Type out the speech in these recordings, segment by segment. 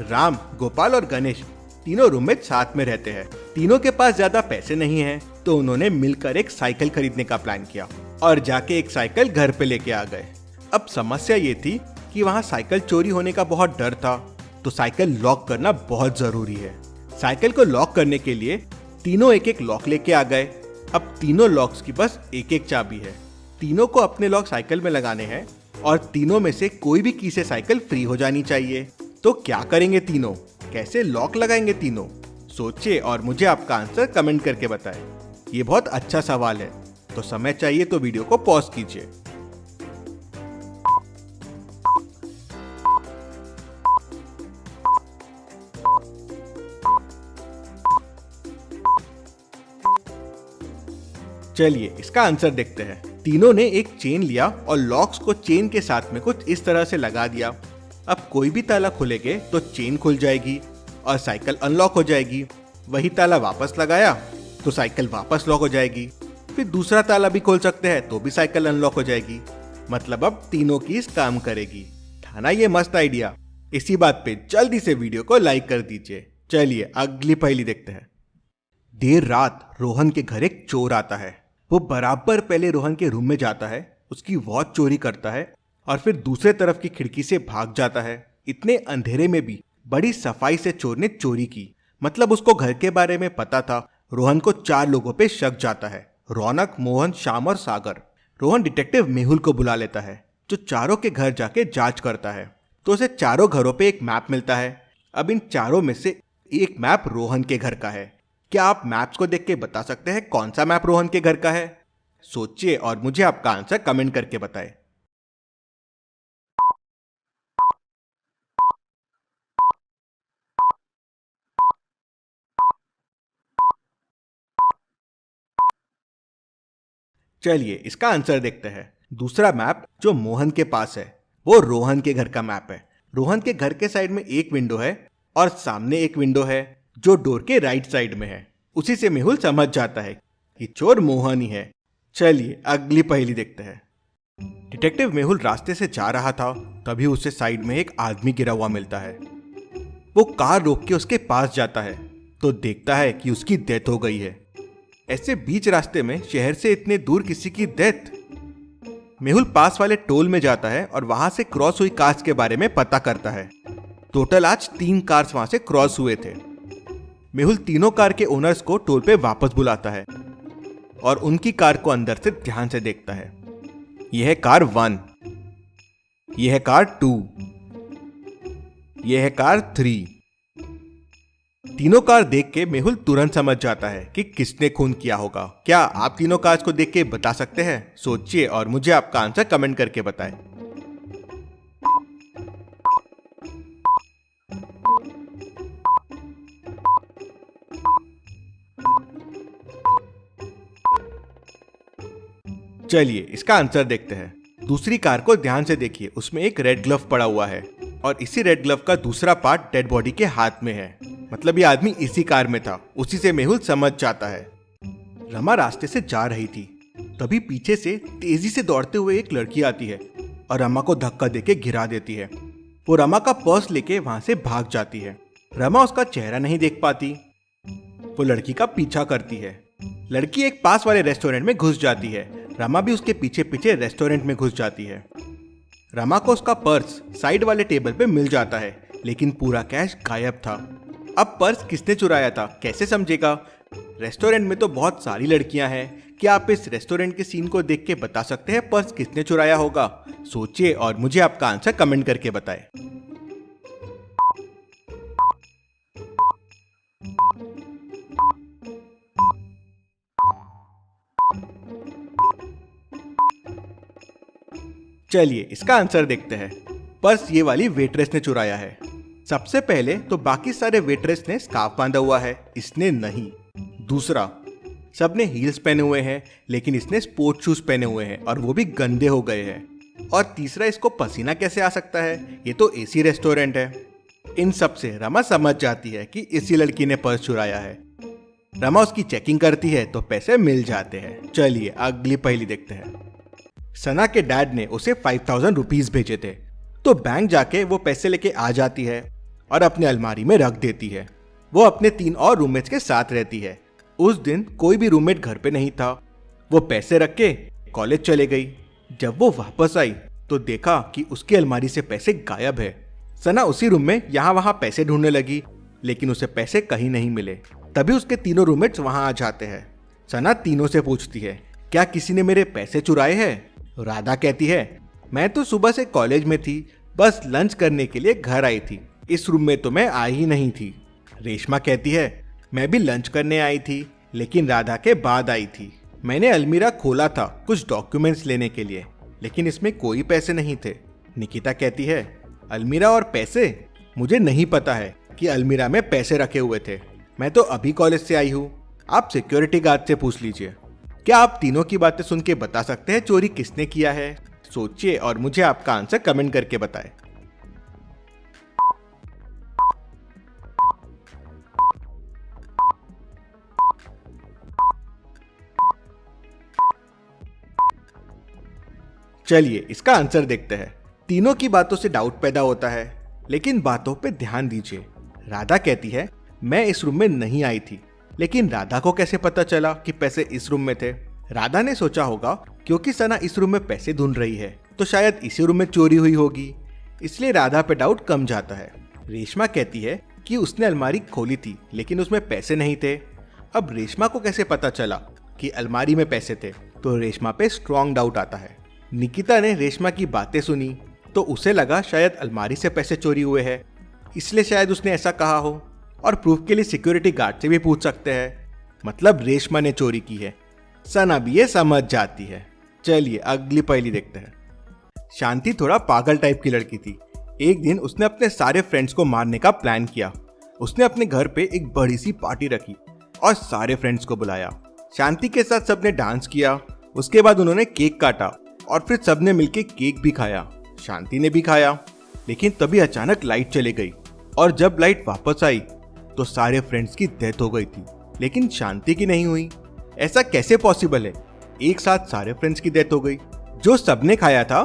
राम, गोपाल और गणेश तीनों रूममेट साथ में रहते हैं। तीनों के पास ज्यादा पैसे नहीं हैं, तो उन्होंने मिलकर एक साइकिल खरीदने का प्लान किया और जाके एक साइकिल घर पे लेके आ गए। अब समस्या ये थी कि वहाँ साइकिल चोरी होने का बहुत डर था, तो साइकिल लॉक करना बहुत जरूरी है। साइकिल को लॉक करने के लिए तीनों एक एक लॉक लेके आ गए। अब तीनों लॉक्स की बस एक एक चाबी है। तीनों को अपने लॉक साइकिल में लगाने हैं और तीनों में से कोई भी की से साइकिल फ्री हो जानी चाहिए। तो क्या करेंगे तीनों, कैसे लॉक लगाएंगे तीनों? सोचिए और मुझे आपका आंसर कमेंट करके बताएं। ये बहुत अच्छा सवाल है, तो समय चाहिए तो वीडियो को पॉज कीजिए। चलिए इसका आंसर देखते हैं। तीनों ने एक चेन लिया और लॉक्स को चेन के साथ में कुछ इस तरह से लगा दिया। अब कोई भी ताला खुलेगे तो चेन खुल जाएगी और साइकिल अनलॉक हो जाएगी। वही ताला वापस लगाया तो साइकिल वापस लॉक हो जाएगी। फिर दूसरा ताला भी खोल सकते हैं तो भी साइकिल अनलॉक हो जाएगी। मतलब अब तीनों कीज काम करेगी। था ना ये मस्त आइडिया? इसी बात पे जल्दी से वीडियो को लाइक कर दीजिए। चलिए अगली पहेली देखते हैं। देर रात रोहन के घर एक चोर आता है। वो बराबर पहले रोहन के रूम में जाता है, उसकी वॉच चोरी करता है और फिर दूसरे तरफ की खिड़की से भाग जाता है। इतने अंधेरे में भी बड़ी सफाई से चोर ने चोरी की। मतलब उसको घर के बारे में पता था। रोहन को 4 लोगों पे शक जाता है, रौनक, मोहन, श्याम और सागर। रोहन डिटेक्टिव मेहुल को बुला लेता है, जो चारों के घर जाके जांच करता है। तो उसे चारों घरों पे एक मैप मिलता है। अब इन चारों में से एक मैप रोहन के घर का है। क्या आप मैप्स को देख के बता सकते हैं कौन सा मैप रोहन के घर का है? सोचिए और मुझे आपका आंसर कमेंट करके बताएं। चलिए इसका आंसर देखते हैं। दूसरा मैप जो मोहन के पास है वो रोहन के घर का मैप है। रोहन के घर के साइड में एक विंडो है और सामने एक विंडो है जो डोर के राइट साइड में है। उसी से मेहुल समझ जाता है कि चोर मोहन ही है। चलिए अगली पहेली देखते हैं। डिटेक्टिव मेहुल रास्ते से जा रहा था, तभी उसे साइड में एक आदमी गिरा हुआ मिलता है। वो कार रोक के उसके पास जाता है तो देखता है कि उसकी डेथ हो गई है। ऐसे बीच रास्ते में शहर से इतने दूर किसी की डेथ? मेहुल पास वाले टोल में जाता है और वहां से क्रॉस हुई कार्स के बारे में पता करता है। टोटल आज 3 कार्स वहां से क्रॉस हुए थे। मेहुल तीनों कार के ओनर्स को टोल पे वापस बुलाता है और उनकी कार को अंदर से ध्यान से देखता है। यह है कार 1, यह है कार 2, यह है कार 3। तीनों कार देख के मेहुल तुरंत समझ जाता है कि किसने खून किया होगा। क्या आप तीनों कार्स को देख के बता सकते हैं? सोचिए और मुझे आपका आंसर कमेंट करके बताएं। चलिए इसका आंसर देखते हैं। दूसरी कार को ध्यान से देखिए, उसमें एक रेड ग्लव पड़ा हुआ है और इसी रेड ग्लव का दूसरा पार्ट डेड बॉडी के हाथ में है। मतलब ये आदमी इसी कार में था। उसी से मेहुल समझ जाता है। रमा रास्ते से जा रही थी, तभी पीछे से तेजी से दौड़ते हुए एक लड़की आती है और रमा को धक्का देके गिरा देती है। वो रमा का पर्स लेके वहां से भाग जाती है। रमा उसका चेहरा नहीं देख पाती। वो लड़की का पीछा करती है। लड़की एक पास वाले रेस्टोरेंट में घुस जाती है। रमा भी उसके पीछे पीछे रेस्टोरेंट में घुस जाती है। रमा को उसका पर्स साइड वाले टेबल पे मिल जाता है, लेकिन पूरा कैश गायब था। अब पर्स किसने चुराया था कैसे समझेगा? रेस्टोरेंट में तो बहुत सारी लड़कियां हैं। क्या आप इस रेस्टोरेंट के सीन को देख के बता सकते हैं पर्स किसने चुराया होगा? सोचिए और मुझे आपका आंसर कमेंट करके बताएं। चलिए इसका आंसर देखते हैं। पर्स ये वाली वेट्रेस ने चुराया है। सबसे पहले तो बाकी सारे वेट्रेस ने स्कार्फ बांधा हुआ है, इसने नहीं। दूसरा, सबने हील्स पहने हुए हैं, लेकिन इसने स्पोर्ट शूज पहने हुए हैं और वो भी गंदे हो गए हैं। और तीसरा, इसको पसीना कैसे आ सकता है? ये तो एसी रेस्टोरेंट है। इन सब से रमा समझ जाती है कि इसी लड़की ने पर्स चुराया है। रमा उसकी चेकिंग करती है तो पैसे मिल जाते हैं। चलिए अगली पहेली देखते हैं। सना के डैड ने उसे 5000 रुपीज भेजे थे, तो बैंक जाके वो पैसे लेके आ जाती है और अपने अलमारी में रख देती है। वो अपने 3 और रूममेट्स के साथ रहती है। उस दिन कोई भी रूममेट घर पे नहीं था। वो पैसे रख के कॉलेज चले गई। जब वो वापस आई तो देखा कि उसकी अलमारी से पैसे गायब है। सना उसी रूम में यहाँ वहाँ पैसे ढूंढने लगी, लेकिन उसे पैसे कहीं नहीं मिले। तभी उसके तीनों रूममेट्स वहाँ आ जाते हैं। सना तीनों से पूछती है, क्या किसी ने मेरे पैसे चुराए हैं? राधा कहती है, मैं तो सुबह से कॉलेज में थी, बस लंच करने के लिए घर आई थी। इस रूम में तो मैं आई ही नहीं थी। रेशमा कहती है, मैं भी लंच करने आई थी, लेकिन राधा के बाद आई थी। मैंने अलमीरा खोला था कुछ डॉक्यूमेंट्स लेने के लिए, लेकिन इसमें कोई पैसे नहीं थे। निकिता कहती है, अलमीरा और पैसे? मुझे नहीं पता है कि अलमीरा में पैसे रखे हुए थे। मैं तो अभी कॉलेज से आई हूँ। आप सिक्योरिटी गार्ड से पूछ लीजिए। क्या आप तीनों की बातें सुन के बता सकते हैं चोरी किसने किया है? सोचिए और मुझे आपका आंसर कमेंट करके बताएं। चलिए इसका आंसर देखते हैं। तीनों की बातों से डाउट पैदा होता है, लेकिन बातों पे ध्यान दीजिए। राधा कहती है, मैं इस रूम में नहीं आई थी, लेकिन राधा को कैसे पता चला कि पैसे इस रूम में थे? राधा ने सोचा होगा क्योंकि सना इस रूम में पैसे ढूंढ रही है तो शायद इसी रूम में चोरी हुई होगी, इसलिए राधा पे डाउट कम जाता है। रेशमा कहती है कि उसने अलमारी खोली थी, लेकिन उसमें पैसे नहीं थे। अब रेशमा को कैसे पता चला कि अलमारी में पैसे थे? तो रेशमा पे स्ट्रॉन्ग डाउट आता है। निकिता ने रेशमा की बातें सुनी तो उसे लगा शायद अलमारी से पैसे चोरी हुए हैं, इसलिए शायद उसने ऐसा कहा हो। और प्रूफ के लिए सिक्योरिटी गार्ड से भी पूछ सकते हैं, मतलब रेशमा ने चोरी की है। सना भी ये समझ जाती है। चलिए अगली पहेली देखते हैं। शांति थोड़ा पागल टाइप की लड़की थी। एक दिन उसने अपने सारे फ्रेंड्स को मारने का प्लान किया। उसने अपने घर पे एक बड़ी सी पार्टी रखी और सारे फ्रेंड्स को बुलाया। शांति के साथ सबने डांस किया। उसके बाद उन्होंने केक काटा और फिर सबने मिलके केक भी खाया। शांति ने भी खाया, लेकिन तभी अचानक लाइट चली गई और जब लाइट वापस आई तो सारे फ्रेंड्स की डेथ हो गई थी, लेकिन शांति की नहीं हुई। ऐसा कैसे पॉसिबल है? एक साथ सारे फ्रेंड्स की डेथ हो गई। जो सबने खाया था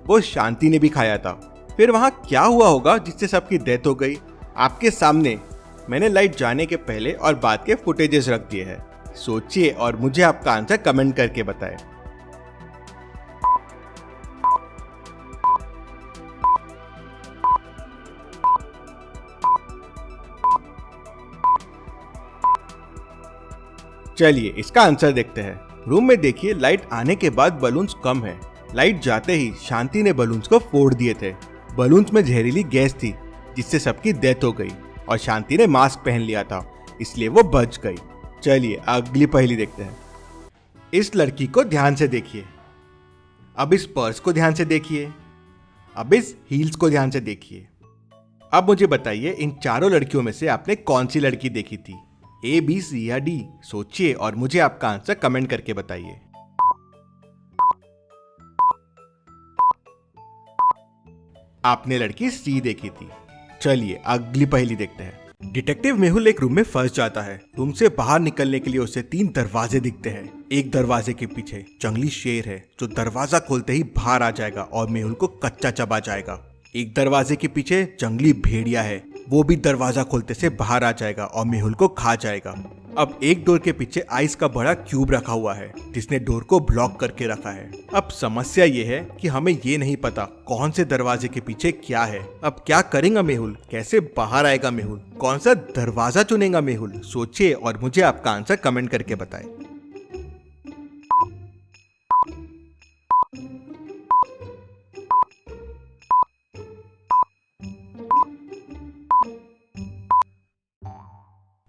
वो शांति ने भी खाया था। फिर वहां क्या हुआ होगा जिससे सबकी डेथ हो गई? आपके सामने मैंने लाइट जाने के पहले और बाद के फुटेजेस रख दिए हैं। सोचिए और मुझे आपका आंसर कमेंट करके बताएं। चलिए इसका आंसर देखते हैं। रूम में देखिए, लाइट आने के बाद बलून्स कम है। लाइट जाते ही शांति ने बलून्स को फोड़ दिए थे। बलून्स में जहरीली गैस थी जिससे सबकी डेथ हो गई और शांति ने मास्क पहन लिया था, इसलिए वो बच गई। चलिए अगली पहेली देखते हैं। इस लड़की को ध्यान से देखिए। अब इस पर्स को ध्यान से देखिए। अब इस हील्स को ध्यान से देखिए। अब मुझे बताइए, इन चारों लड़कियों में से आपने कौन सी लड़की देखी थी? ए, बी, सी या डी? सोचिए और मुझे आपका आंसर कमेंट करके बताइए। आपने लड़की सी देखी थी। चलिए अगली पहेली देखते हैं। डिटेक्टिव मेहुल एक रूम में फंस जाता है। रूम से बाहर निकलने के लिए उसे 3 दरवाजे दिखते हैं। एक दरवाजे के पीछे जंगली शेर है जो दरवाजा खोलते ही बाहर आ जाएगा और मेहुल को कच्चा चबा जाएगा। एक दरवाजे के पीछे जंगली भेड़िया है, वो भी दरवाजा खोलते से बाहर आ जाएगा और मेहुल को खा जाएगा। अब एक डोर के पीछे आइस का बड़ा क्यूब रखा हुआ है जिसने डोर को ब्लॉक करके रखा है। अब समस्या ये है कि हमें ये नहीं पता कौन से दरवाजे के पीछे क्या है। अब क्या करेगा मेहुल? कैसे बाहर आएगा मेहुल? कौन सा दरवाजा चुनेगा मेहुल? सोचिए और मुझे आपका आंसर कमेंट करके बताएं।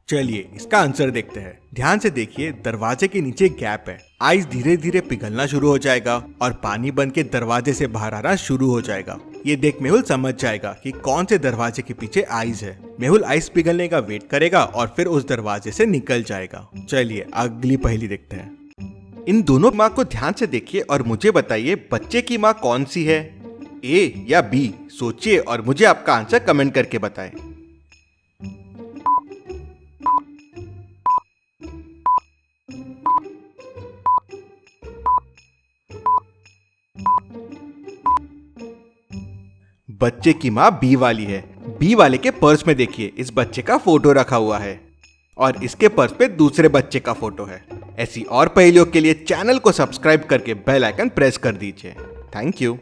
चलिए इसका आंसर देखते हैं। ध्यान से देखिए, दरवाजे के नीचे गैप है। आइस धीरे धीरे पिघलना शुरू हो जाएगा और पानी बन के दरवाजे से बाहर आना शुरू हो जाएगा। ये देख मेहुल समझ जाएगा कि कौन से दरवाजे के पीछे आइस है। मेहुल आइस पिघलने का वेट करेगा और फिर उस दरवाजे से निकल जाएगा। चलिए अगली पहेली देखते हैं। इन दोनों माँ को ध्यान से देखिए और मुझे बताइए, बच्चे की माँ कौन सी है? ए या बी? सोचिए और मुझे आपका आंसर कमेंट करके बताएं। बच्चे की माँ बी वाली है। बी वाले के पर्स में देखिए, इस बच्चे का फोटो रखा हुआ है और इसके पर्स पे दूसरे बच्चे का फोटो है। ऐसी और पहेलियों के लिए चैनल को सब्सक्राइब करके बेल आइकन प्रेस कर दीजिए। Thank you.